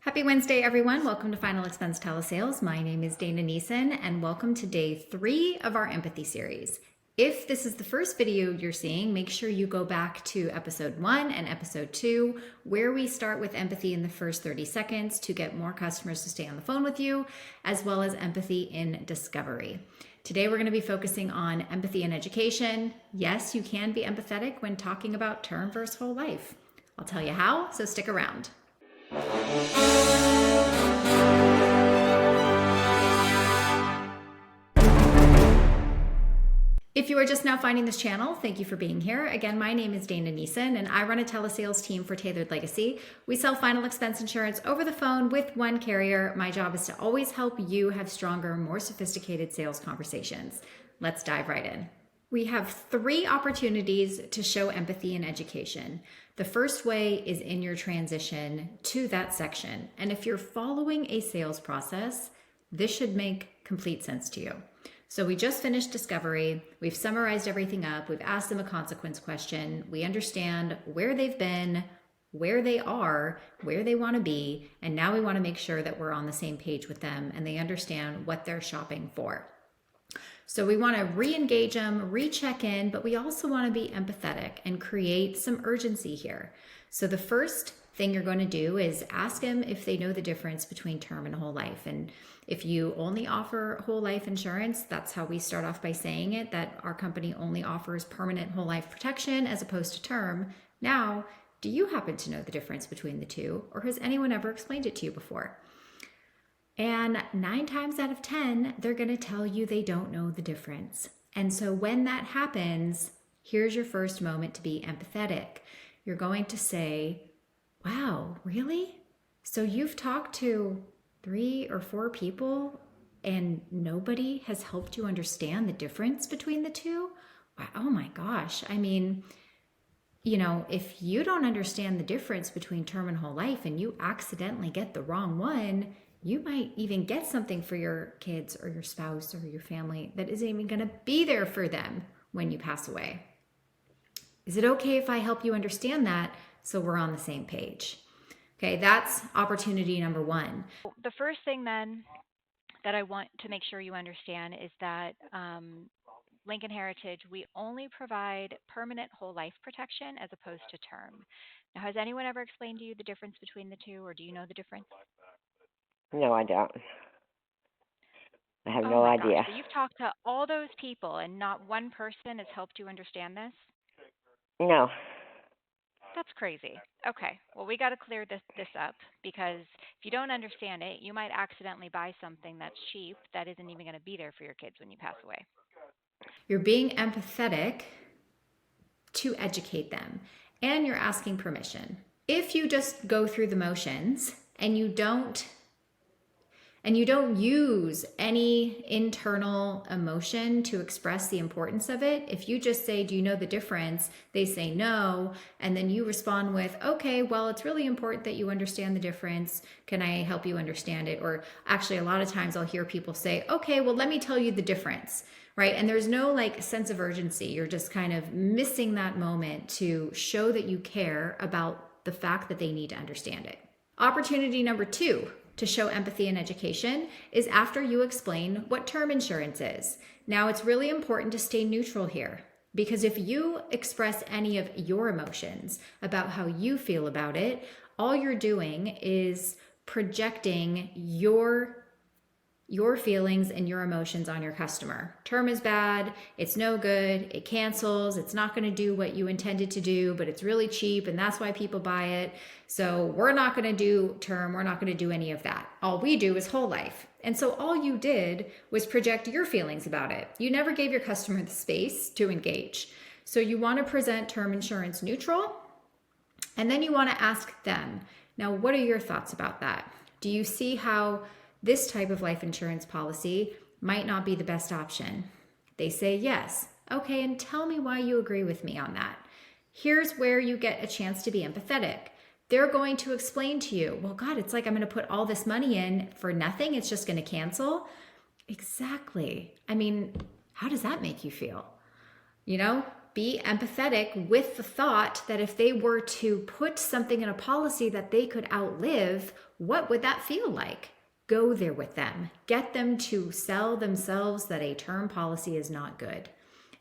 Happy Wednesday, everyone. Welcome to Final Expense Telesales. My name is Dana Neeson, and welcome to day 3 of our empathy series. If this is the first video you're seeing, make sure you go back to episode 1 and episode 2, where we start with empathy in the first 30 seconds to get more customers to stay on the phone with you, as well as empathy in discovery. Today, we're going to be focusing on empathy in education. Yes, you can be empathetic when talking about term versus whole life. I'll tell you how, so stick around. If you are just now finding this channel, thank you for being here. Again, my name is Dana Neeson, and I run a telesales team for Tailored Legacy. We sell final expense insurance over the phone with one carrier. My job is to always help you have stronger, more sophisticated sales conversations. Let's dive right in. We have 3 opportunities to show empathy in education. The first way is in your transition to that section. And if you're following a sales process, this should make complete sense to you. So we just finished discovery. We've summarized everything up. We've asked them a consequence question. We understand where they've been, where they are, where they want to be. And now we want to make sure that we're on the same page with them and they understand what they're shopping for. So we want to re-engage them, recheck in, but we also want to be empathetic and create some urgency here. So the first thing you're going to do is ask them if they know the difference between term and whole life. And if you only offer whole life insurance, that's how we start off by saying it, that our company only offers permanent whole life protection as opposed to term. Now, do you happen to know the difference between the two, or has anyone ever explained it to you before? And 9 times out of 10, they're going to tell you they don't know the difference. And so when that happens, here's your first moment to be empathetic. You're going to say, wow, really? So you've talked to 3 or 4 people and nobody has helped you understand the difference between the two? Wow, oh my gosh. I mean, if you don't understand the difference between term and whole life and you accidentally get the wrong one, you might even get something for your kids or your spouse or your family that isn't even going to be there for them when you pass away. Is it okay if I help you understand that so we're on the same page? Okay, that's opportunity number 1. The first thing then that I want to make sure you understand is that Lincoln Heritage, we only provide permanent whole life protection as opposed to term. Now, has anyone ever explained to you the difference between the two, or do you know the difference? No, I don't. I have Oh no my idea. gosh, so you've talked to all those people and not one person has helped you understand this? No. That's crazy. Okay, well, we got to clear this up, because if you don't understand it, you might accidentally buy something that's cheap that isn't even going to be there for your kids when you pass away. You're being empathetic to educate them, and you're asking permission. If you just go through the motions and you don't use any internal emotion to express the importance of it, if you just say, do you know the difference? They say no, and then you respond with, okay, well, it's really important that you understand the difference. Can I help you understand it? Or actually, a lot of times I'll hear people say, okay, well, let me tell you the difference, right? And there's no sense of urgency. You're just kind of missing that moment to show that you care about the fact that they need to understand it. Opportunity number 2 to show empathy in education is after you explain what term insurance is. Now, it's really important to stay neutral here, because if you express any of your emotions about how you feel about it, all you're doing is projecting your feelings and your emotions on your customer. Term is bad, it's no good, it cancels, it's not going to do what you intended to do, but it's really cheap and that's why people buy it. So we're not going to do term, we're not going to do any of that. All we do is whole life. And so all you did was project your feelings about it. You never gave your customer the space to engage. So you want to present term insurance neutral, and then you want to ask them, now, what are your thoughts about that? Do you see how this type of life insurance policy might not be the best option? They say yes. Okay, and tell me why you agree with me on that. Here's where you get a chance to be empathetic. They're going to explain to you, well, God, it's like I'm going to put all this money in for nothing. It's just going to cancel. Exactly. I mean, how does that make you feel? be empathetic with the thought that if they were to put something in a policy that they could outlive, what would that feel like? Go there with them. Get them to sell themselves that a term policy is not good.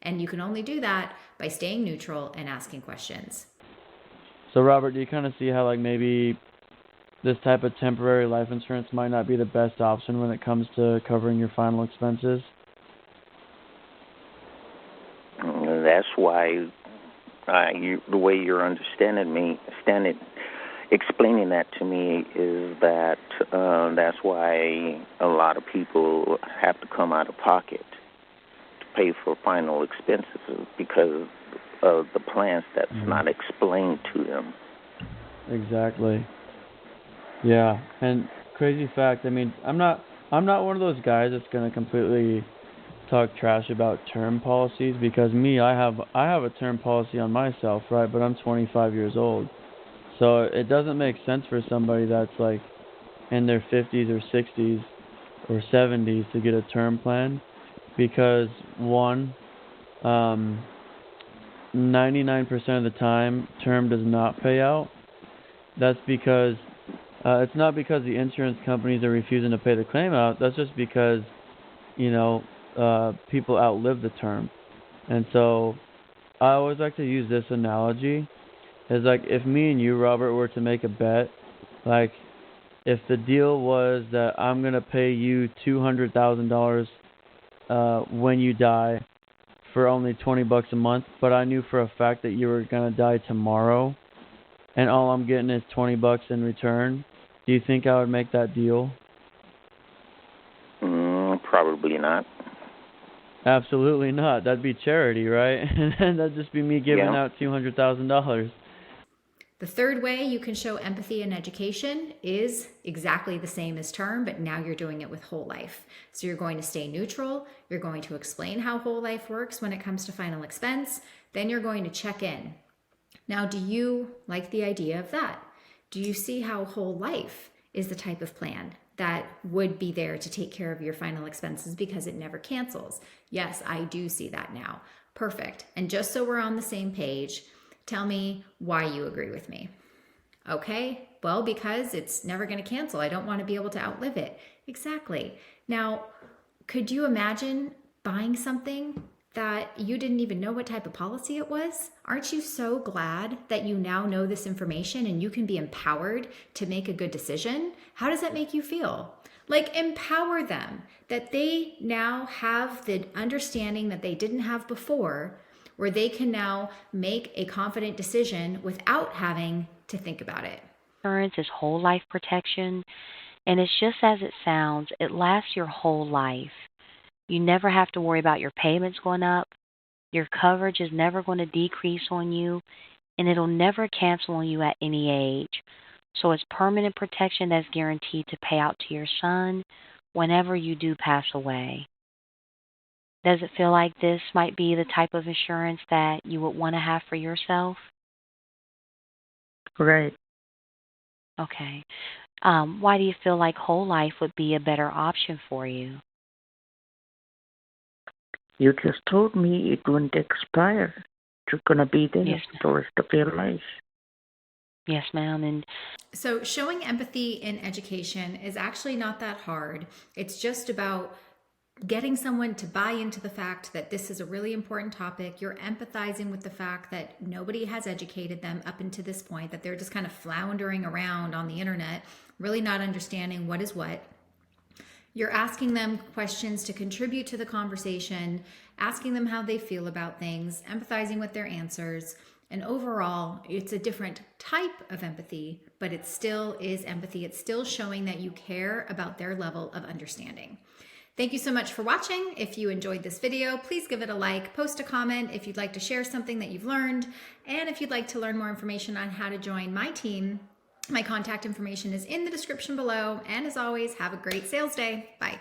And you can only do that by staying neutral and asking questions. So Robert, do you kind of see how like maybe this type of temporary life insurance might not be the best option when it comes to covering your final expenses? That's why the way you're explaining that to me is that that's why a lot of people have to come out of pocket to pay for final expenses because of the plans that's not explained to them. Exactly. Yeah, and crazy fact, I mean, I'm not one of those guys that's going to completely talk trash about term policies because I have a term policy on myself, right? But I'm 25 years old. So it doesn't make sense for somebody that's like in their 50s or 60s or 70s to get a term plan because one, 99% of the time term does not pay out. That's because it's not because the insurance companies are refusing to pay the claim out. That's just because, people outlive the term. And so I always like to use this analogy. Is like if me and you, Robert, were to make a bet, like if the deal was that I'm going to pay you $200,000 when you die for only $20 a month, but I knew for a fact that you were going to die tomorrow and all I'm getting is $20 in return, do you think I would make that deal? Probably not. Absolutely not. That'd be charity, right? And that'd just be me giving out $200,000. The third way you can show empathy in education is exactly the same as term, but now you're doing it with whole life. So you're going to stay neutral. You're going to explain how whole life works when it comes to final expense. Then you're going to check in. Now, do you like the idea of that? Do you see how whole life is the type of plan that would be there to take care of your final expenses because it never cancels? Yes, I do see that now. Perfect. And just so we're on the same page, tell me why you agree with me. Okay, well, because it's never going to cancel. I don't want to be able to outlive it. Exactly. Now, could you imagine buying something that you didn't even know what type of policy it was? Aren't you so glad that you now know this information and you can be empowered to make a good decision? How does that make you feel? Like, empower them, that they now have the understanding that they didn't have before, where they can now make a confident decision without having to think about it. Insurance is whole life protection, and it's just as it sounds. It lasts your whole life. You never have to worry about your payments going up. Your coverage is never going to decrease on you, and it'll never cancel on you at any age. So it's permanent protection that's guaranteed to pay out to your son whenever you do pass away. Does it feel like this might be the type of insurance that you would want to have for yourself? Right. Okay. Why do you feel like whole life would be a better option for you? You just told me it wouldn't expire. You're going to be there for the rest of your life. Yes, ma'am. And so showing empathy in education is actually not that hard. It's just about getting someone to buy into the fact that this is a really important topic. You're empathizing with the fact that nobody has educated them up until this point, that they're just kind of floundering around on the internet, really not understanding what is what. You're asking them questions to contribute to the conversation, asking them how they feel about things, empathizing with their answers. And overall, it's a different type of empathy, but it still is empathy. It's still showing that you care about their level of understanding. Thank you so much for watching. If you enjoyed this video, please give it a like, post a comment if you'd like to share something that you've learned. And if you'd like to learn more information on how to join my team, my contact information is in the description below. And as always, have a great sales day. Bye.